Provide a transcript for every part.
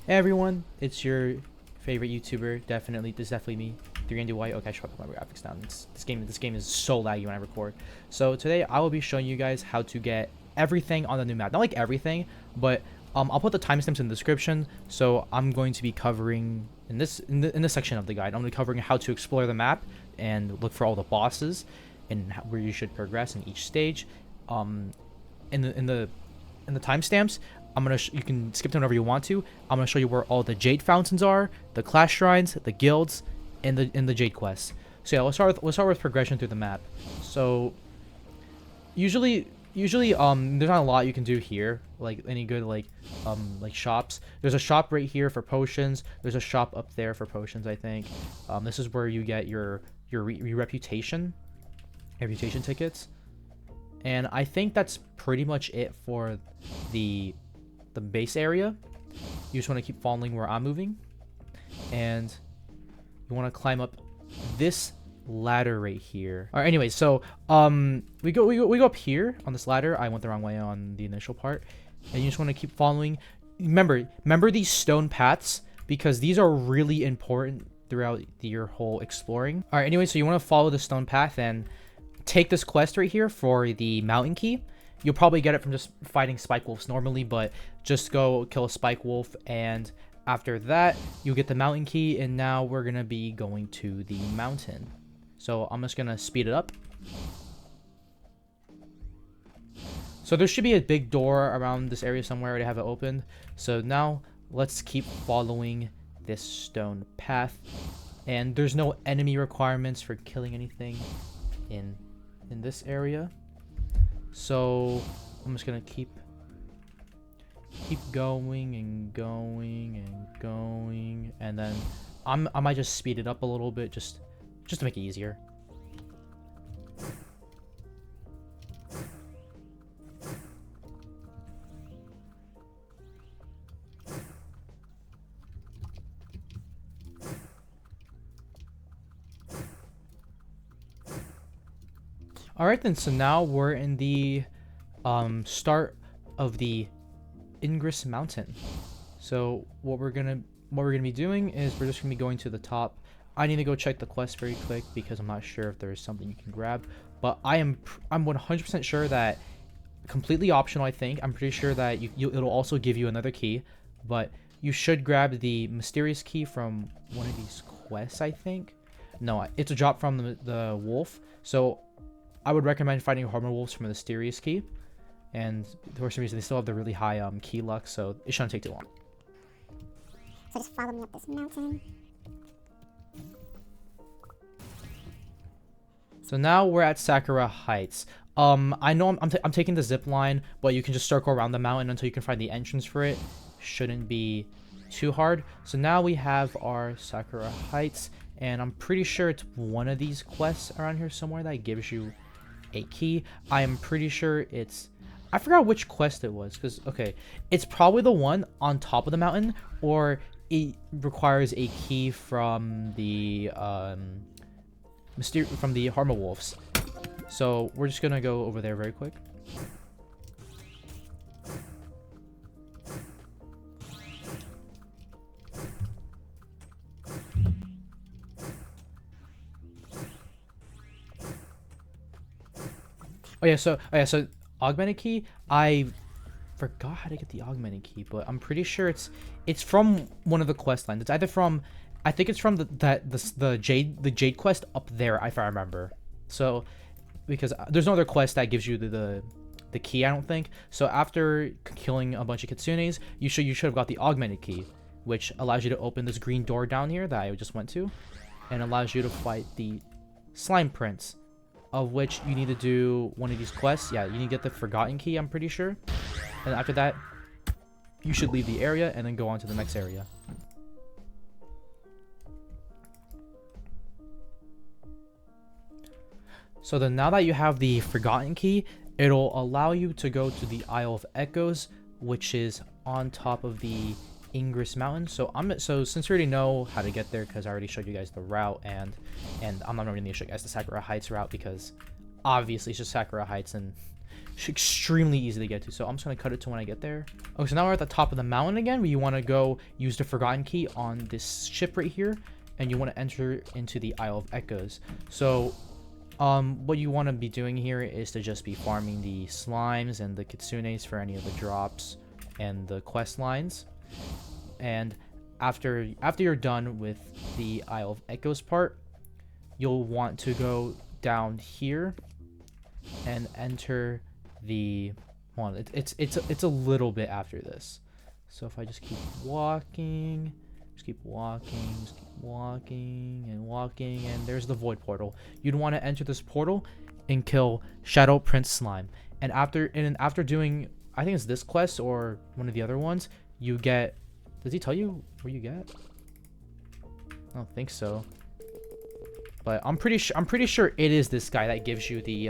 Hey everyone, it's your favorite YouTuber. This is definitely me. 3ND White. Okay, I should put my graphics down. This game is so laggy when I record. So today I will be showing you guys how to get everything on the new map. Not like everything, but I'll put the timestamps in the description. So I'm going to be covering in this section of the guide. I'm going to be covering how to explore the map and look for all the bosses and where you should progress in each stage. In the timestamps, you can skip to whenever you want to. I'm gonna show you where all the Jade fountains are, the class shrines, the guilds, and the Jade quests. So yeah, let's start with progression through the map. So usually there's not a lot you can do here, like any good like shops. There's a shop right here for potions. There's a shop up there for potions, I think. This is where you get your reputation tickets. And I think that's pretty much it for the base area. You just want to keep following where I'm moving, and you want to climb up this ladder right here. All right, anyway, so we go up here on this ladder. I went the wrong way on the initial part, and you just want to keep following. Remember these stone paths, because these are really important throughout your whole exploring. All right, anyway, so you want to follow the stone path and take this quest right here for the mountain key. You'll probably get it from just fighting spike wolves normally, but just go kill a spike wolf, and after that you'll get the mountain key. And now we're gonna be going to the mountain, so I'm just gonna speed it up. So there should be a big door around this area somewhere. I already have it opened. So now let's keep following this stone path, and there's no enemy requirements for killing anything in this area. So I'm just gonna keep going and going and going, and then I might just speed it up a little bit just to make it easier. All right then, so now we're in the start of the Ingress Mountain. So what we're gonna be doing is we're just gonna be going to the top. I need to go check the quest very quick because I'm not sure if there's something you can grab, but I'm 100% sure that completely optional. I think I'm pretty sure that it'll also give you another key, but you should grab the mysterious key from one of these quests. I think no, it's a drop from the wolf. So I would recommend fighting Hormone Wolves from the mysterious key, and for some reason they still have the really high key luck, so it shouldn't take too long. So just follow me up this mountain. So now we're at Sakura Heights. I know I'm taking the zip line, but you can just circle around the mountain until you can find the entrance for it. Shouldn't be too hard. So now we have our Sakura Heights, and I'm pretty sure it's one of these quests around here somewhere that gives you a key. I am pretty sure I forgot which quest it was, because okay, it's probably the one on top of the mountain, or it requires a key from the Harma Wolves. So we're just gonna go over there very quick. Oh yeah, so augmented key. I forgot how to get the augmented key, but I'm pretty sure it's from one of the quest lines. It's either from, I think it's from the Jade quest up there, if I remember. So because there's no other quest that gives you the key, I don't think. So after killing a bunch of kitsunes, you should have got the augmented key, which allows you to open this green door down here that I just went to, and allows you to fight the slime prince, of which you need to do one of these quests. Yeah, you need to get the forgotten key, I'm pretty sure. And after that, you should leave the area and then go on to the next area. So then now that you have the forgotten key, it'll allow you to go to the Isle of Echoes, which is on top of the Ingress Mountain. So since you already know how to get there, because I already showed you guys the route, and I'm not really going to show you guys the Sakura Heights route, because obviously it's just Sakura Heights, and It's extremely easy to get to. So I'm just gonna cut it to when I get there. Okay, so now we're at the top of the mountain again. We want to go use the Forgotten Key on this ship right here, and you want to enter into the Isle of Echoes. So what you want to be doing here is to just be farming the slimes and the kitsunes for any of the drops and the quest lines. And after you're done with the Isle of Echoes part, you'll want to go down here and enter the one. It's a little bit after this. So if I just keep walking, just keep walking, and there's the void portal. You'd want to enter this portal and kill Shadow Prince Slime. And after doing, I think it's this quest or one of the other ones, you get. Does he tell you where you get? I don't think so. But I'm pretty sure it is this guy that gives you the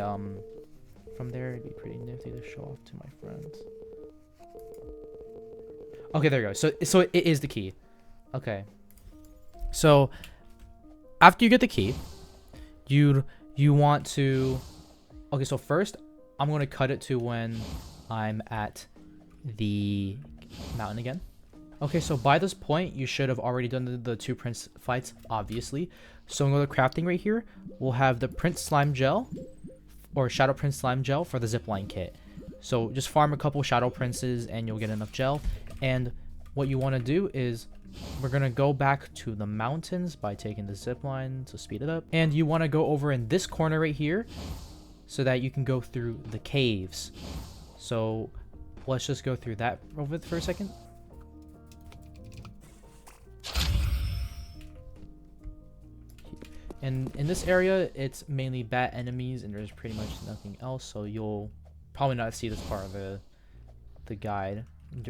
from there. It'd be pretty nifty to show off to my friends. Okay, there you go. So it is the key. Okay. So after you get the key, you want to. Okay, so first I'm going to cut it to when I'm at the mountain again. Okay, so by this point, you should have already done the 2 prince fights, obviously. So I'm going to go to crafting right here. We'll have the Prince Slime Gel, or Shadow Prince Slime Gel for the zipline kit. So just farm a couple Shadow Princes and you'll get enough gel. And what you want to do is, we're going to go back to the mountains by taking the zipline to speed it up. And you want to go over in this corner right here so that you can go through the caves. So let's just go through that over for a second. And in this area, it's mainly bat enemies, and there's pretty much nothing else. So you'll probably not see this part of the guide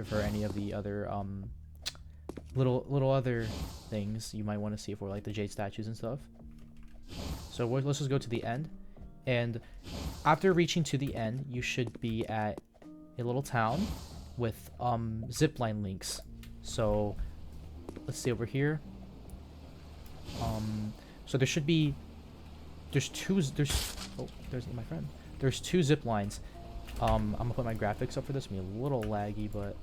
for any of the other little other things you might want to see for like the Jade statues and stuff. So let's just go to the end. And after reaching to the end, you should be at a little town with zipline links. So let's see over here. So there should be, there's my friend. There's 2 zip lines. I'm gonna put my graphics up for this. It's gonna be a little laggy, but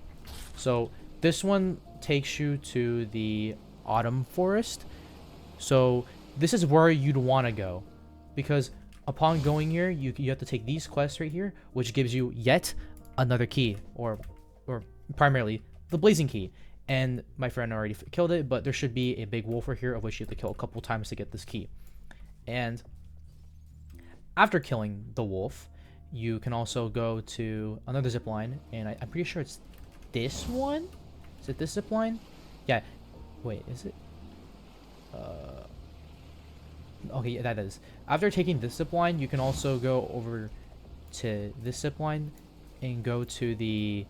so this one takes you to the Autumn Forest. So this is where you'd want to go, because upon going here, you have to take these quests right here, which gives you yet another key, or primarily the Blazing Key. And my friend already killed it, but there should be a big wolf right here, of which you have to kill a couple times to get this key. And after killing the wolf, you can also go to another zip line, and I'm pretty sure it's this one. Is it this zip line? Yeah. Wait, is it? Okay, yeah, that is. After taking this zip line, you can also go over to this zip line and go to the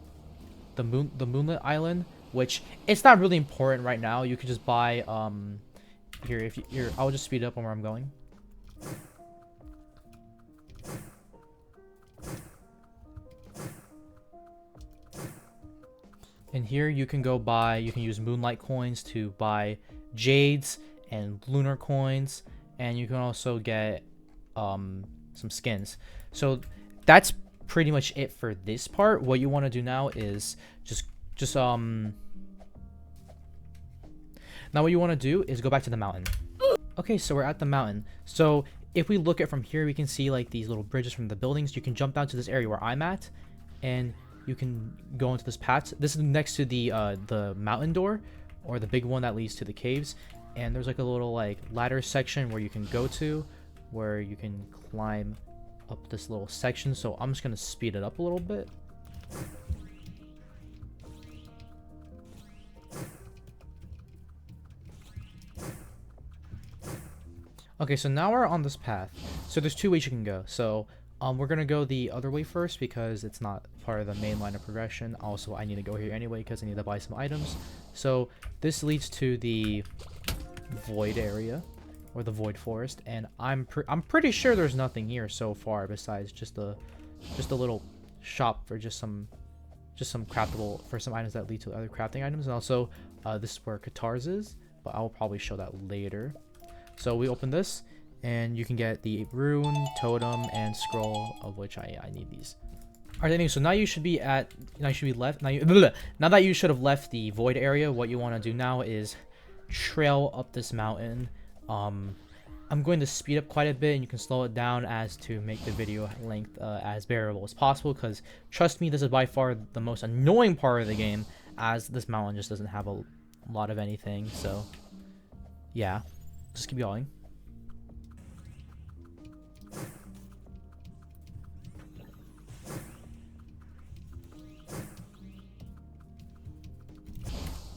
Moonlit Island, which it's not really important right now. You could just buy here I'll just speed up on where I'm going. And here you can use Moonlight coins to buy Jades and Lunar coins, and you can also get some skins. So that's pretty much it for this part. What you want to do now is now what you want to do is go back to the mountain. Okay, so we're at the mountain. So if we look at from here, we can see like these little bridges from the buildings. You can jump down to this area where I'm at, and you can go into this path. This is next to the mountain door, or the big one that leads to the caves. And there's like a little like ladder section where you can go to, where you can climb up this little section. So I'm just gonna speed it up a little bit. Okay, so now we're on this path. So there's 2 ways you can go. So we're gonna go the other way first because it's not part of the main line of progression. Also, I need to go here anyway because I need to buy some items. So this leads to the void area, or the void forest, and I'm pretty sure there's nothing here so far besides just a little shop for just some craftable, for some items that lead to other crafting items. And also this is where Katars is, but I'll probably show that later. So we open this, and you can get the rune, totem, and scroll, of which I need these. Alright, anyway, so now you should be at, now you should be left, now that you should have left the void area, what you want to do now is trail up this mountain. I'm going to speed up quite a bit, and you can slow it down as to make the video length as bearable as possible, because trust me, this is by far the most annoying part of the game, as this mountain just doesn't have a lot of anything. So yeah, just keep going.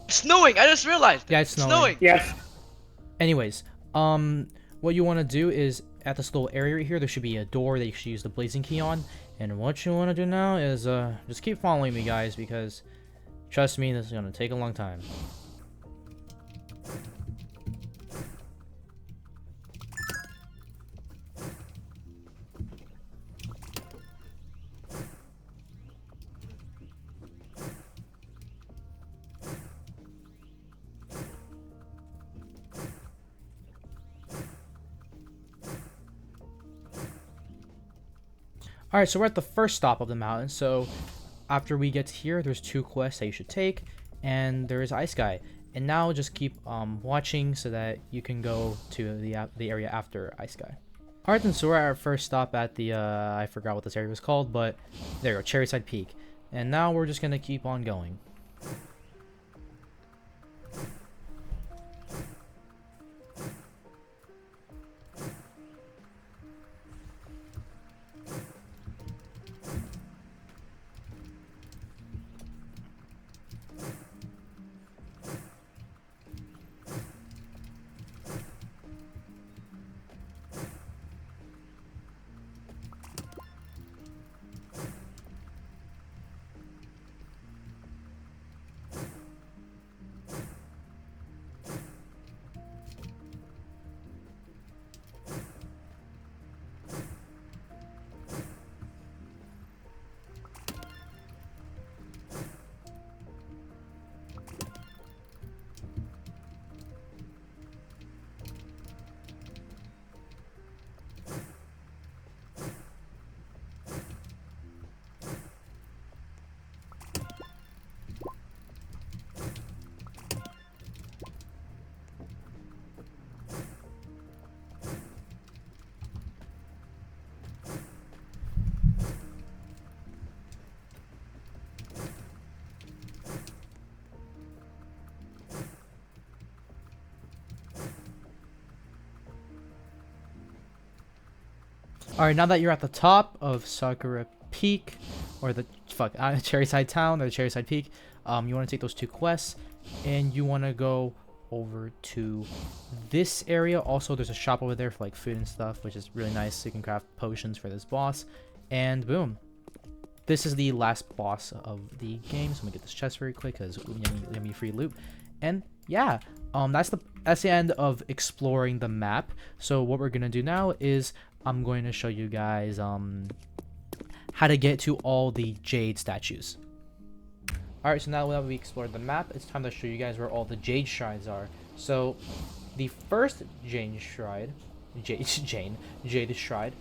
It's snowing! I just realized! Yeah, it's snowing. Yes. Anyways, what you want to do is at this little area right here, there should be a door that you should use the blazing key on. And what you want to do now is just keep following me, guys, because trust me, this is going to take a long time. Alright, so we're at the first stop of the mountain. So after we get here, there's 2 quests that you should take, and there is Ice Guy. And now just keep watching so that you can go to the area after Ice Guy. Alright, then, so we're at our first stop at the, I forgot what this area was called, but there you go, Cherryside Peak. And now we're just going to keep on going. Alright, now that you're at the top of Sakura Peak, or the Cherryside Town, or the Cherryside Peak, you want to take those 2 quests, and you want to go over to this area. Also, there's a shop over there for like food and stuff, which is really nice. So you can craft potions for this boss, and boom. This is the last boss of the game, so I'm gonna get this chest very quick because yummy free loot. And yeah, that's the end of exploring the map. So what we're gonna do now is I'm going to show you guys how to get to all the Jade statues. Alright, so now that we explored the map, it's time to show you guys where all the Jade shrines are. So the first Jade shrine, Jade shrine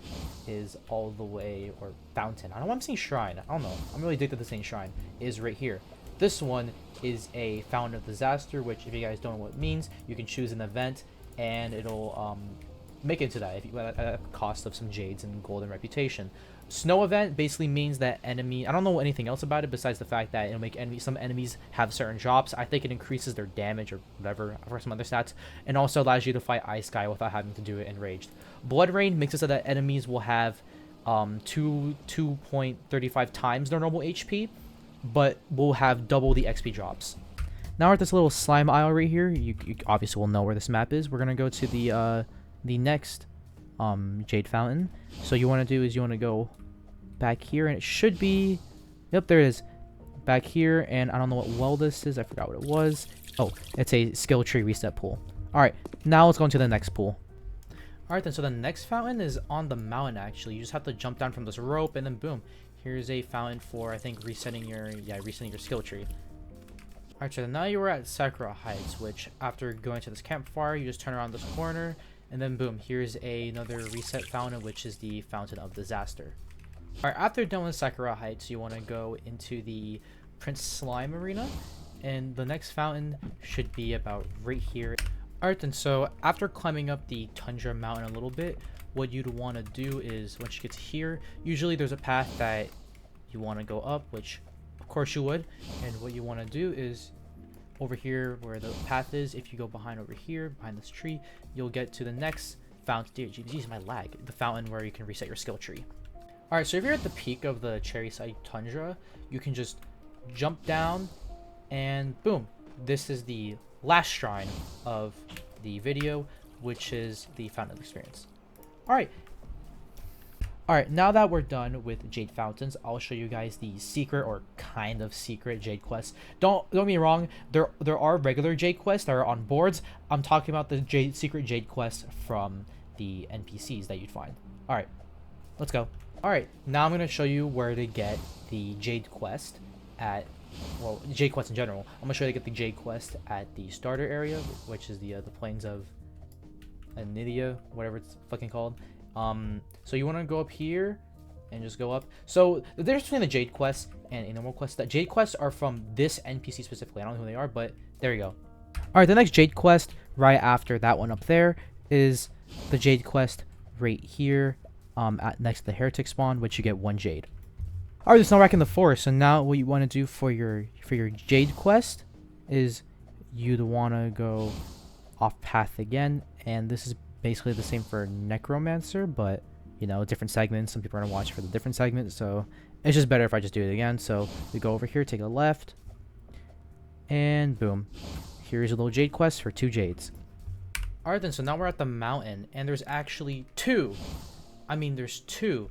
is all the way, or fountain. I don't know why I'm saying shrine. I don't know. I'm really addicted to saying shrine. Is right here. This one is a fountain of disaster, which if you guys don't know what it means, you can choose an event and it'll make it to that if you, at a cost of some jades and golden reputation. Snow event basically means that enemy, I don't know anything else about it besides the fact that it'll make some enemies have certain drops. I think it increases their damage or whatever for some other stats, and also allows you to fight Ice Guy without having to do it enraged. Blood Rain makes it so that enemies will have 2.35 times their normal HP, but will have double the XP drops. Now we're at this little slime aisle right here. You obviously will know where this map is. We're gonna go to the next Jade fountain. So you want to do is you want to go back here, and it should be, yep, there it is, back here. And I don't know what well this is, I forgot what it was. Oh, it's a skill tree reset pool. All right, now let's go into the next pool. All right, then, so the next fountain is on the mountain. Actually, you just have to jump down from this rope, and then boom, here's a fountain for, I think, resetting your skill tree. All right, so now you're at Sakura Heights, which after going to this campfire, you just turn around this corner, and then boom, here's another reset fountain, which is the Fountain of Disaster. Alright, after done with Sakura Heights, you want to go into the Prince Slime Arena, and the next fountain should be about right here. Alright then, so after climbing up the Tundra Mountain a little bit, what you'd want to do is, once you get to here, usually there's a path that you want to go up, which of course you would, and what you want to do is, over here where the path is, if you go behind over here, behind this tree, you'll get to the next fountain. Dude, geez, my lag. The fountain where you can reset your skill tree. Alright, so if you're at the peak of the Cherry Side Tundra, you can just jump down, and boom, this is the last shrine of the video, which is the Fountain of Experience. Alright, now that we're done with Jade Fountains, I'll show you guys the secret or kind of secret Jade quests. Don't get me wrong, there are regular Jade quests that are on boards. I'm talking about the secret Jade quests from the NPCs that you'd find. Alright, let's go. Alright, now I'm going to show you where to get the Jade quest at, well, Jade quest in general. I'm going to show you to get the Jade quest at the starter area, which is the plains of Anidia, whatever it's fucking called. So you want to go up here and just go up. So the difference between the Jade quest and a normal quest, that Jade quests are from this NPC specifically. I don't know who they are, but there you go. Alright, the next Jade quest right after that one up there is the Jade quest right here. Next to the heretic spawn, which you get 1 Jade. Alright, there's no rack in the forest, so now what you want to do for your Jade quest is you'd want to go off path again, and this is basically the same for Necromancer, but you know, different segments. Some people are gonna watch for the different segments, so it's just better if I just do it again. So we go over here, take a left, and boom, here's a little Jade quest for 2 Jades. Alright then, so now we're at the mountain, and there's actually there's two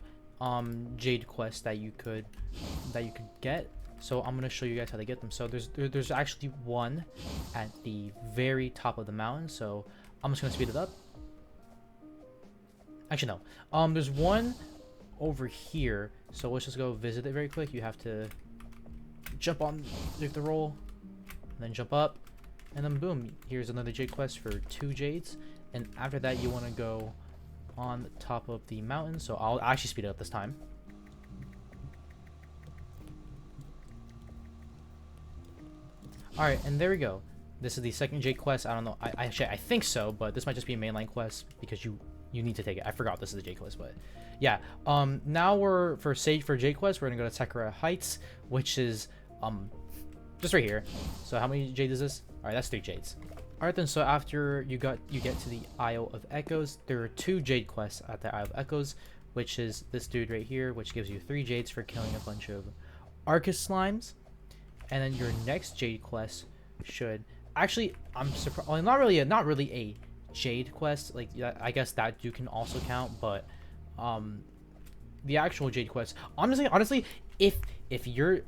Jade quests that you could get. So I'm gonna show you guys how to get them. So there's actually one at the very top of the mountain. So I'm just gonna speed it up. Actually no. There's one over here. So let's just go visit it very quick. You have to jump on, you have to roll, and then jump up, and then boom. Here's another Jade quest for 2 Jades. And after that, you want to go on the top of the mountain. So I'll actually speed it up this time. Alright, and there we go. This is the second Jade quest. I don't know. I think so, but this might just be a mainline quest because you need to take it. I forgot this is the Jade quest, but yeah. Now we're for Jade quest, we're gonna go to Sakura Heights, which is just right here. So how many Jades is this? Alright, that's 3 Jades. Alright then, so after you get to the Isle of Echoes, there are 2 Jade quests at the Isle of Echoes, which is this dude right here, which gives you 3 Jades for killing a bunch of Arcus slimes. And then your next Jade quest should actually, I'm surprised, well, not really a Jade quest, like I guess that you can also count, but the actual Jade quest, honestly, if you're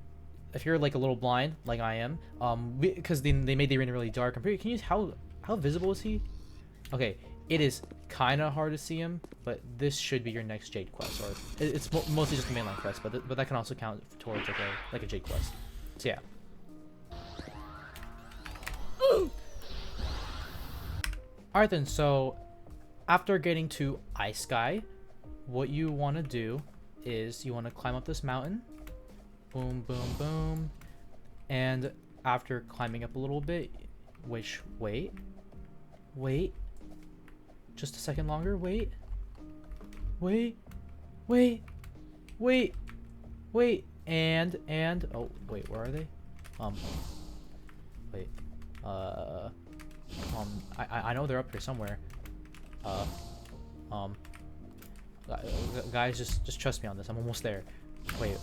like a little blind like I am, because they made the arena really dark. Can you how visible is he? Okay, it is kind of hard to see him, but this should be your next Jade quest, or it's mostly just a mainline quest, but that can also count towards like a Jade quest. So yeah. Alright then, so after getting to Ice Sky, what you want to do is you want to climb up this mountain. Boom, boom, boom. And after climbing up a little bit, which, wait. Just a second longer, wait. And, oh, wait, where are they? Wait, I know they're up here somewhere. Guys, just trust me on this. I'm almost there. Wait,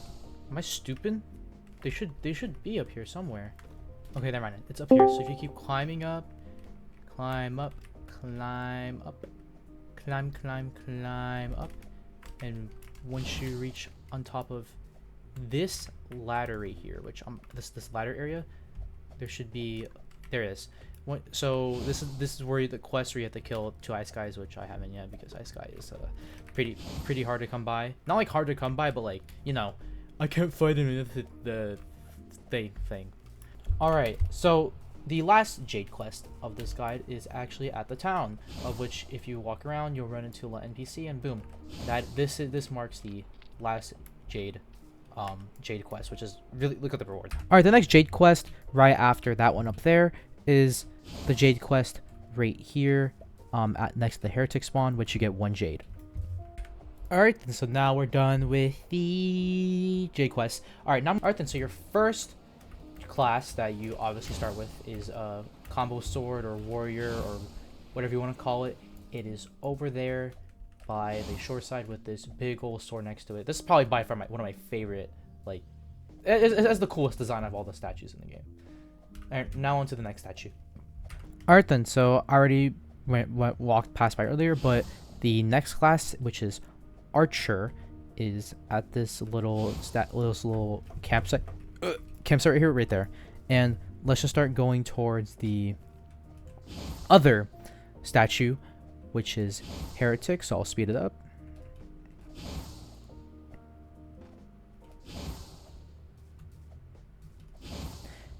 am I stupid? They should be up here somewhere. Okay, never mind. It's up here. So if you keep climbing up, climb up, climb up, climb up, and once you reach on top of this ladder right here, which this ladder area, there should be, there it is. So this is where the quest where you have to kill 2 Ice Skies, which I haven't yet because Ice Sky is pretty hard to come by. Not like hard to come by, but like, you know, I can't fight him with the thing. Alright, so the last Jade quest of this guide is actually at the town, of which if you walk around, you'll run into a NPC, and boom, this marks the last Jade Jade quest, which is really, look at the reward. All right, the next Jade quest right after that one up there is the Jade quest right here, next to the heretic spawn, which you get 1 Jade. All right, then, so now we're done with the Jade quest. All right, then, so your first class that you obviously start with is a combo sword or warrior or whatever you want to call it. It is over there by the shore side with this big old sword next to it. This is probably by far one of my favorite, like, it has the coolest design of all the statues in the game. All right, now on to the next statue. All right, then, so I already walked past by earlier, but the next class, which is Archer, is at this little campsite right here, right there. And let's just start going towards the other statue, which is Heretic, so I'll speed it up.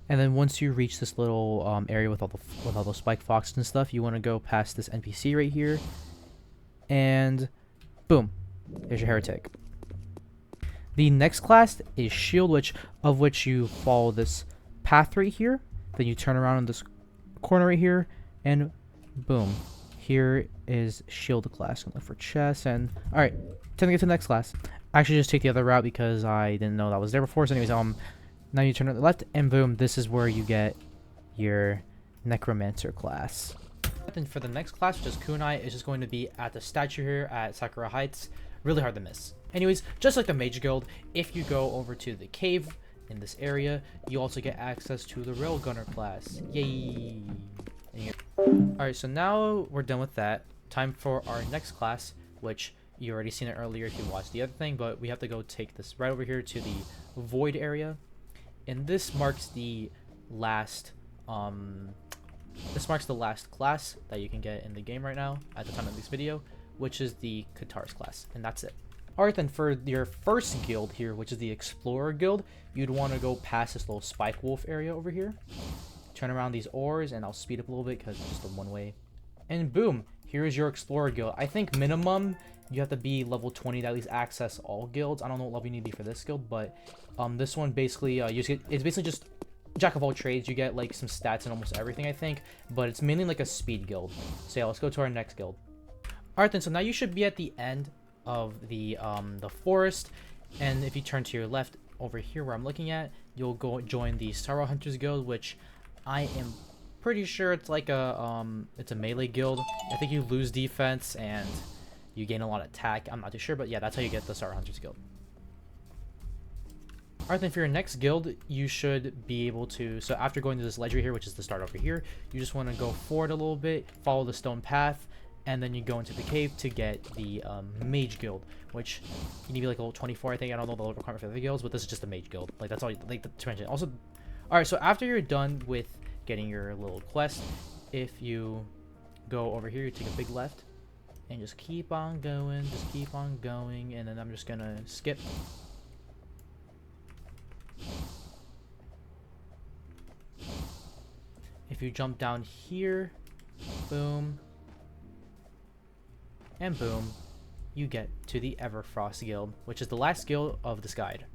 And then once you reach this little area with all those spike foxes and stuff, you want to go past this NPC right here, and boom, there's your Heretic. The next class is Shield, which you follow this path right here, then you turn around in this corner right here, and boom, here is Shield class. Gonna look for chests, and all right, time to get to the next class. I actually just take the other route because I didn't know that was there before. So anyways, now you turn to the left, and boom, this is where you get your Necromancer class. And for the next class, which is Kunai, is just going to be at the statue here at Sakura Heights. Really hard to miss. Anyways, just like the Mage Guild, if you go over to the cave in this area, you also get access to the Railgunner class. Yay! Alright, so now we're done with that. Time for our next class, which you already seen it earlier if you watched the other thing, but we have to go take this right over here to the Void area. And this marks the last class that you can get in the game right now at the time of this video, which is the Katar's class, and that's it. Alright, then for your first guild here, which is the Explorer Guild, you'd want to go past this little Spike Wolf area over here. Turn around these ores, and I'll speed up a little bit because it's just a one-way. And boom, here's your Explorer Guild. I think minimum you have to be level 20 to at least access all guilds. I don't know what level you need to be for this guild, but this one basically, it's basically just jack of all trades. You get like some stats and almost everything, I think, but it's mainly like a speed guild. So yeah, let's go to our next guild. Alright then, so now you should be at the end of the forest, and if you turn to your left over here where I'm looking at, you'll go join the Sorrow Hunters Guild, which I am pretty sure it's like a it's a melee guild. I think you lose defense and you gain a lot of attack. I'm not too sure, but yeah, that's how you get the Sorrow Hunters Guild. Alright, then for your next guild, you should be able to, so after going to this ledge right here, which is the start over here, you just want to go forward a little bit, follow the stone path, and then you go into the cave to get the Mage Guild, which you need to be like level 24, I think. I don't know the level requirement for the other guilds, but this is just a Mage Guild. Like, that's all, like, to mention. Also, alright, so after you're done with getting your little quest, if you go over here, you take a big left, and just keep on going, and then I'm just gonna skip. If you jump down here, boom, and boom, you get to the Everfrost Guild, which is the last guild of this guide.